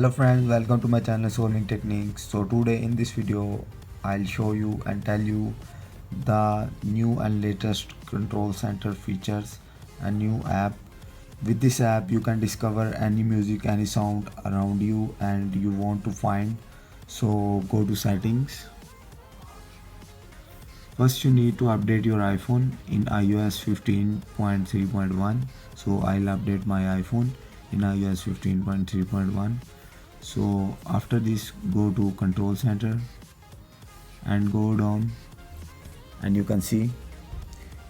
Hello friends, welcome to my channel Solving Techniques. So today in this video I'll show you and tell you the new and latest control center features, a new app. With this app you can discover any music, any sound around you and you want to find. So go to settings. First you need to update your iPhone in iOS 15.3.1. So I'll update my iPhone in iOS 15.3.1. So after this go to control center and go down and you can see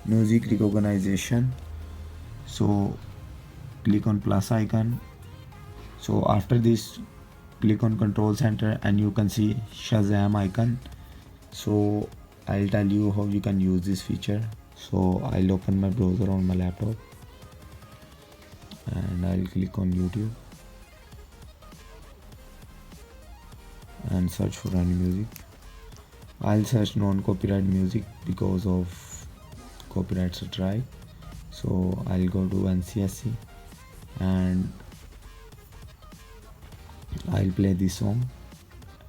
music recognition. So click on plus icon. So after this click on control center and you can see Shazam icon. So I'll tell you how you can use this feature. So I'll open my browser on my laptop and I'll click on YouTube and search for any music. I'll search non-copyright music because of copyright strike. So I'll go to NCSC and I'll play this song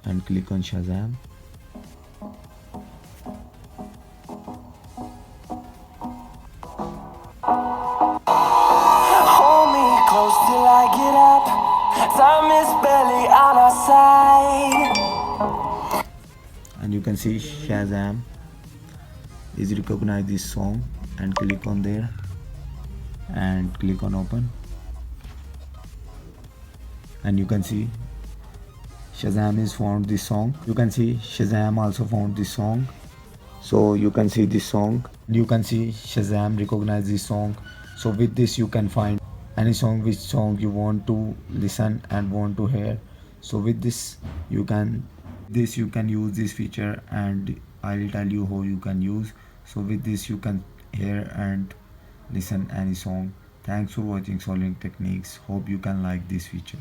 and click on Shazam. Hold me close till I get up. Time is barely on our side. And you can see Shazam is recognize this song and click on there and click on open and you can see Shazam is found this song. You can see Shazam also found this song. So you can see this song. You can see Shazam recognize this song. So with this you can find any song, which song you want to listen and want to hear. So with this you can use this feature and I'll tell you how you can use. So with this you can hear and listen any song. Thanks for watching Solving Techniques. Hope you can like this feature.